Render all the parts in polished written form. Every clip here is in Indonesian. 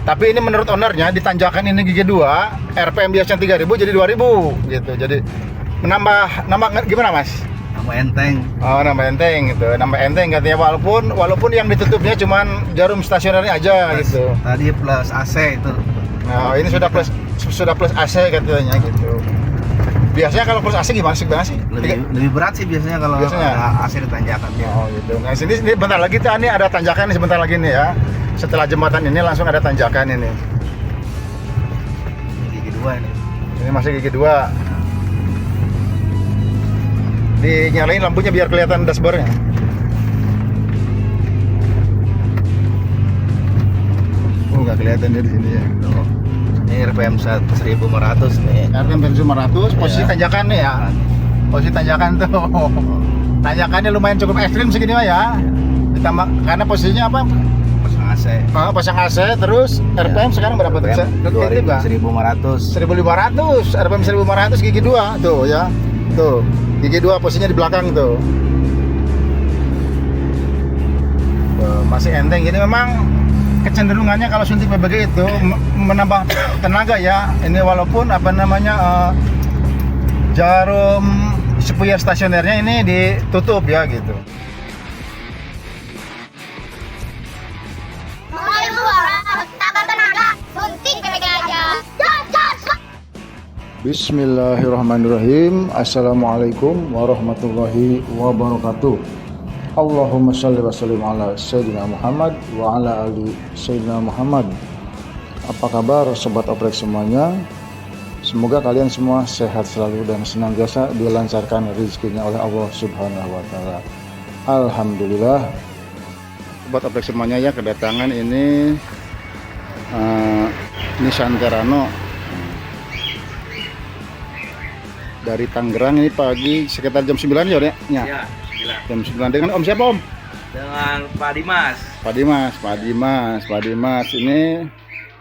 Tapi ini menurut ownernya di tanjakan ini gigi 2, RPM biasanya 3.000 jadi 2.000 gitu. Jadi nambah gimana Mas? Nambah enteng. Oh, nambah enteng gitu. Nambah enteng katanya walaupun yang ditutupnya cuman jarum stasionernya aja Plus, gitu. tadi plus AC itu. Nah, ini sudah plus AC katanya gitu. Biasanya kalau plus AC gimana sih Bang sih? Lebih berat sih biasanya kalau ada AC di tanjakan. Oh gitu. Nah sini bentar lagi nih ada tanjakan nih sebentar lagi nih ya. Setelah jembatan ini langsung ada tanjakan ini. Gigi 2 ini. Ini masih gigi 2. Dinyalain lampunya biar kelihatan dashboardnya. Oh nggak kelihatan dia di sini ya. Tuh. Ini RPM 1500 nih. RPM 1500, posisi Ya. tanjakan nih ya. Posisi tanjakan tuh. Tanjakannya lumayan cukup ekstrim segini mah ya. Ditambah karena posisinya apa? Pasang AC. Pasang AC terus RPM sekarang berapa tuh? RPM 1500. 1500, RPM 1500 gigi 2 tuh ya. Tuh, gigi 2 posisinya di belakang tuh. Masih enteng. Jadi memang kecenderungannya kalau suntik BBG itu menambah tenaga ya. Ini walaupun jarum sepuyer stasionernya ini ditutup ya gitu. Bismillahirrahmanirrahim. Assalamualaikum warahmatullahi wabarakatuh. Allahumma shalli wa sallim ala Sayyidina Muhammad wa ala ali Sayyidina Muhammad. Apa kabar sobat oprek semuanya? Semoga kalian semua sehat selalu dan senantiasa dilancarkan rezekinya oleh Allah Subhanahu wa taala. Alhamdulillah. Sobat oprek semuanya ya, kedatangan ini Nissan Terano dari Tangerang ini pagi sekitar jam 9 ya udah ya. Ya, Jam 9 dengan Om siapa Om? dengan Pak Dimas. Pak Dimas ini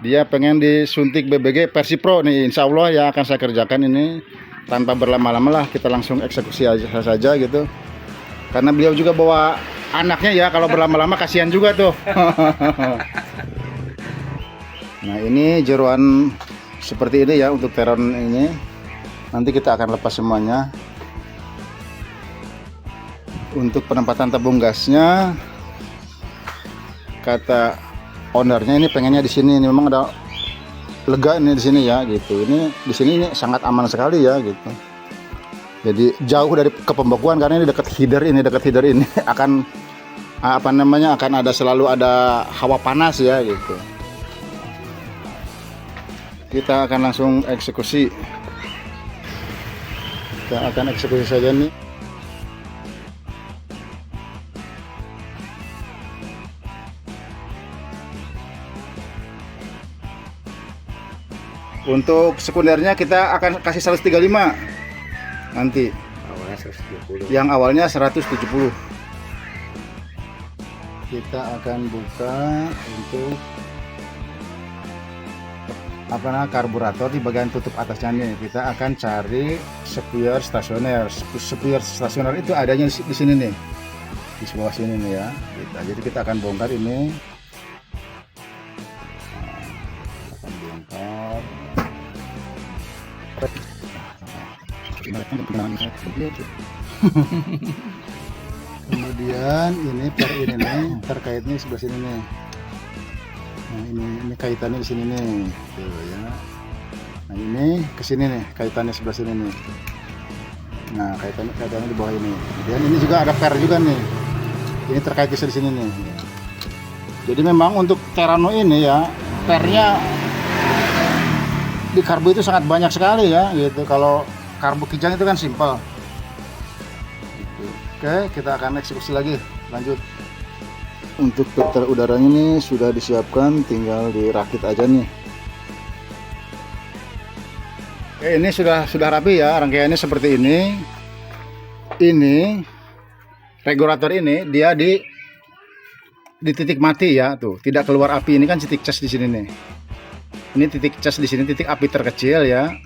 dia pengen disuntik BBG versi Pro nih, insya Allah ya akan saya kerjakan ini tanpa berlama-lama lah, kita langsung eksekusi saja gitu, karena beliau juga bawa anaknya ya, kalau berlama-lama kasihan juga tuh. Nah ini jeruan seperti ini ya untuk Teron ini, nanti kita akan lepas semuanya. Untuk penempatan tabung gasnya, kata ownernya ini pengennya di sini. Ini memang ada lega ini di sini ya gitu. Ini di sini ini sangat aman sekali ya gitu. Jadi jauh dari kepembekuan karena ini dekat header ini akan akan ada selalu ada hawa panas ya gitu. Kita akan langsung eksekusi. Kita akan eksekusi saja nih. Untuk sekundernya kita akan kasih 135 nanti. Awalnya 170. Yang awalnya 170. Kita akan buka untuk karburator di bagian tutup atasnya nih. Kita akan cari sepuyer stasioner. Sepuyer stasioner itu adanya di sini nih. Di sebelah sini nih ya. Jadi kita akan bongkar ini. Kemudian ini ini nih terkaitnya sebelah sini nih. Nah ini kaitannya di sini nih, tuh ya. Nah ini ke sini nih kaitannya sebelah sini nih. Nah kaitannya di bawah ini. Kemudian ini juga ada per juga nih. Ini terkait di sini nih. Jadi memang untuk Terano ini ya pernya di karbu itu sangat banyak sekali ya gitu. Kalau karbu kijang itu kan simpel gitu. Oke, kita akan eksekusi lagi, lanjut. Untuk filter udaranya ini sudah disiapkan, tinggal dirakit aja nih. Oke, ini sudah rapi ya, rangkaiannya seperti ini. Ini regulator ini dia di titik mati ya, tuh tidak keluar api. Ini kan titik cas di sini nih. Ini titik cas di sini, titik api terkecil ya.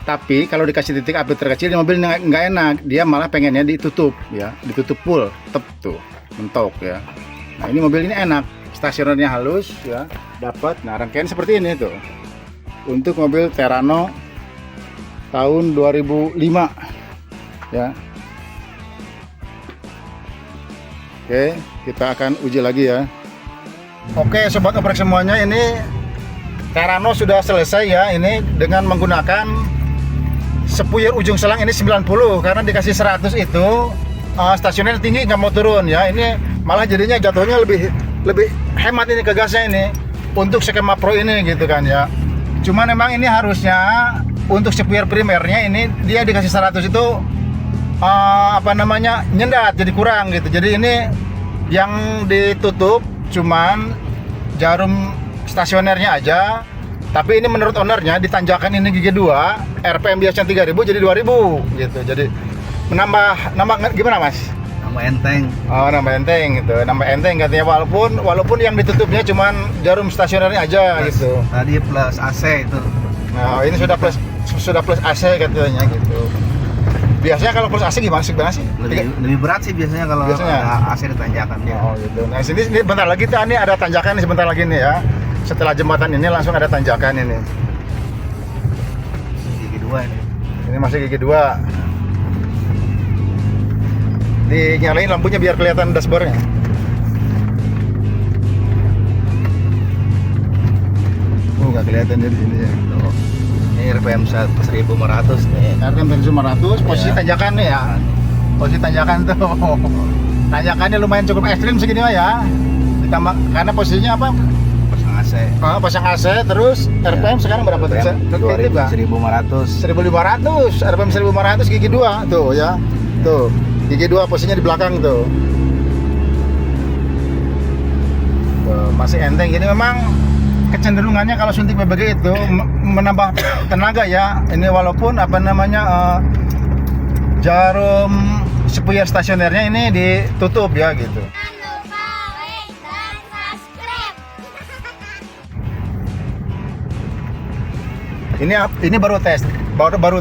Tapi kalau dikasih titik api terkecil, mobil nggak enak, dia malah pengennya ditutup ya, ditutup full, tep tuh, mentok ya. Nah ini mobil ini enak, stasionernya halus ya, dapat. Nah, rangkaian seperti ini tuh. Untuk mobil Terrano tahun 2005 ya. Oke, kita akan uji lagi ya. Oke, sobat oprek semuanya, ini Terrano sudah selesai ya, ini dengan menggunakan sepuyer ujung selang ini 90, karena dikasih 100 itu stasioner tinggi nggak mau turun ya. Ini malah jadinya jatuhnya lebih hemat ini ke gasnya ini untuk skema pro ini gitu kan ya. Cuman memang ini harusnya untuk sepuyer primernya ini dia dikasih 100 itu nyendat, jadi kurang gitu. Jadi ini yang ditutup cuman jarum stasionernya aja, tapi ini menurut ownernya di tanjakan ini gigi 2 RPM biasanya 3000 jadi 2000 gitu. Jadi menambah gimana Mas? Nambah enteng. Oh, nambah enteng gitu. Nambah enteng katanya, walaupun yang ditutupnya cuman jarum stasionernya aja Plus, gitu. tadi plus AC itu. Nah, ini sudah plus AC katanya gitu. Biasanya kalau plus AC gimana sih? Lebih berat sih biasanya kalau AC di tanjakan ya. Oh gitu. Nah ini bentar lagi ini ada tanjakan nih, sebentar lagi nih ya. Setelah jembatan ini langsung ada tanjakan ini. Gigi 2 ini. Ini masih gigi 2. Dinyalain lampunya biar kelihatan dashboardnya. Nggak kelihatan dari sini ya. Tuh. Ini RPM 1500 nih. RPM 1500, posisi Ya. tanjakan nih ya. Posisi tanjakan tuh. Tanjakannya lumayan cukup ekstrim segini mah ya. Ditambah karena posisinya apa? Pasang AC. Pasang AC, terus RPM sekarang berapa tuh? 1500. 1500, RPM 1500 gigi 2 tuh ya. Tuh, gigi 2 posisinya di belakang tuh. Tuh, masih enteng. Jadi memang kecenderungannya kalau suntik BBG itu menambah tenaga ya. Ini walaupun jarum sepuyer stasionernya ini ditutup ya gitu. Jangan lupa like dan subscribe. Ini baru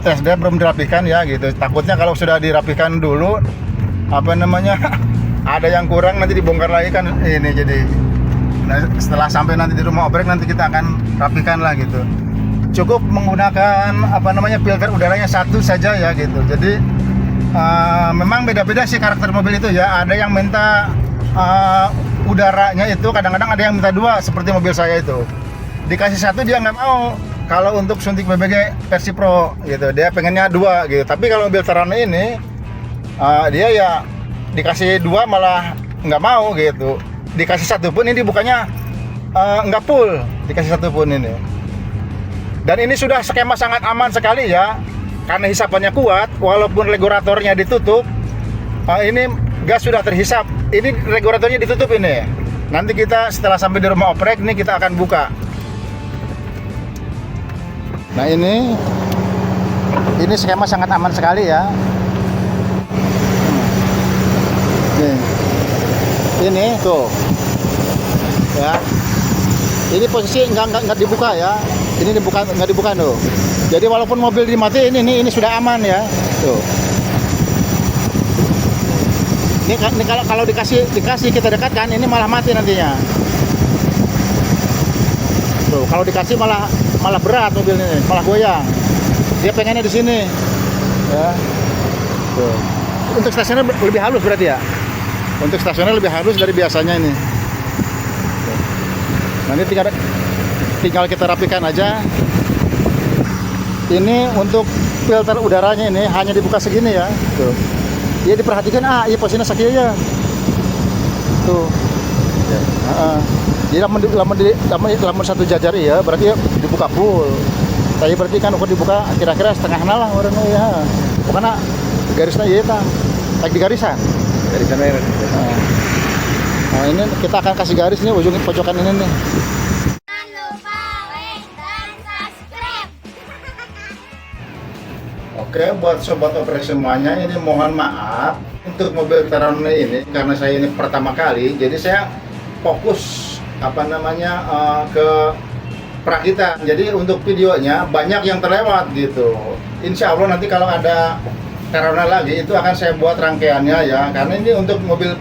tes dia belum dirapikan ya gitu. Takutnya kalau sudah dirapikan dulu ada yang kurang nanti dibongkar lagi kan ini jadi. Nah, setelah sampai nanti di rumah oprek nanti kita akan rapikan lah gitu. Cukup menggunakan filter udaranya satu saja ya gitu. Jadi memang beda-beda sih karakter mobil itu ya. Ada yang minta udaranya itu, kadang-kadang ada yang minta 2 seperti mobil saya itu. Dikasih 1 dia nggak mau. Kalau untuk suntik BBG versi Pro gitu, dia pengennya 2 gitu. Tapi kalau mobil Terrano ini dia ya dikasih 2 malah nggak mau gitu. Dikasih 1 pun ini bukannya nggak full, dikasih 1 pun ini. Dan ini sudah skema sangat aman sekali ya, karena hisapannya kuat, walaupun regulatornya ditutup. Ini gas sudah terhisap. Ini regulatornya ditutup ini. Nanti kita setelah sampai di rumah oprek ini kita akan buka. Nah ini skema sangat aman sekali ya. Ini tuh ya, ini posisi nggak dibuka ya, ini nggak dibuka tuh. Jadi walaupun mobil dimatiin ini sudah aman ya tuh. Ini kalau dikasih kita dekatkan ini malah mati nantinya tuh. Kalau dikasih malah berat mobil ini, malah goyang. Dia pengennya di sini ya tuh. Untuk stasioner lebih halus berarti ya. Untuk stasioner lebih halus dari biasanya ini. Nanti tinggal kita rapikan aja. Ini untuk filter udaranya ini hanya dibuka segini ya. Tuh. Dia diperhatikan, iya posisinya sakit aja. Tuh. Jadi lamun satu jajar ya, berarti dibuka full. Tapi berarti kan ukur dibuka kira-kira setengah lah orangnya ya. Pokoknya garisnya iya ta. Lagi di garisan. Garisan merah. Nah ini kita akan kasih garis nih ujung pojokan ini nih. Jangan lupa like dan subscribe. Oke, buat sobat oprek semuanya, ini mohon maaf untuk mobil Terrano ini karena saya ini pertama kali, jadi saya fokus ke perakitan. Jadi untuk videonya banyak yang terlewat gitu. Insya Allah nanti kalau ada Terrano lagi itu akan saya buat rangkaiannya ya, karena ini untuk mobil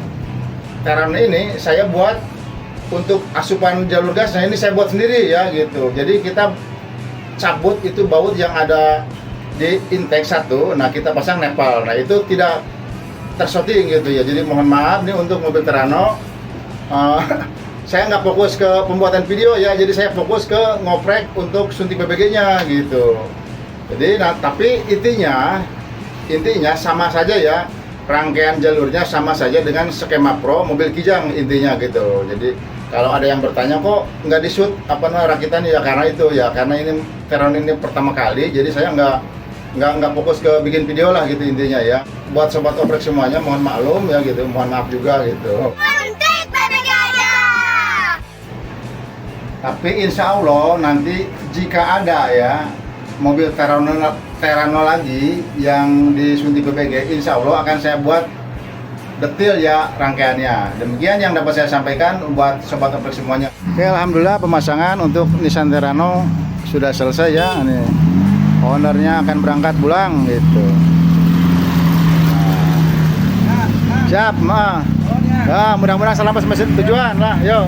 Terrano ini saya buat untuk asupan jalur gasnya ini saya buat sendiri ya gitu. Jadi kita cabut itu baut yang ada di intake 1, nah kita pasang nepal. Nah itu tidak tershooting gitu ya. Jadi mohon maaf nih untuk mobil Terrano. Saya nggak fokus ke pembuatan video ya. Jadi saya fokus ke ngoprek untuk suntik BBG-nya gitu. Jadi nah, tapi intinya sama saja ya. Rangkaian jalurnya sama saja dengan skema Pro mobil Kijang intinya gitu. Jadi kalau ada yang bertanya kok nggak di-shoot rakitan ya karena itu ya, karena ini Terrano ini pertama kali, jadi saya nggak fokus ke bikin video lah gitu intinya ya. Buat sobat oprek semuanya mohon maklum ya gitu, mohon maaf juga gitu. Suntik BBG aja. Tapi insya Allah nanti jika ada ya mobil Terrano lagi yang disuntik BBG, insya Allah akan saya buat detail ya rangkaiannya. Demikian yang dapat saya sampaikan buat sobat oprek semuanya. Oke, alhamdulillah pemasangan untuk Nissan Terrano sudah selesai ya. Ini ownernya akan berangkat pulang gitu. Siap, Ma. Ya, mudah-mudahan selamat sampai tujuan lah. Yuk.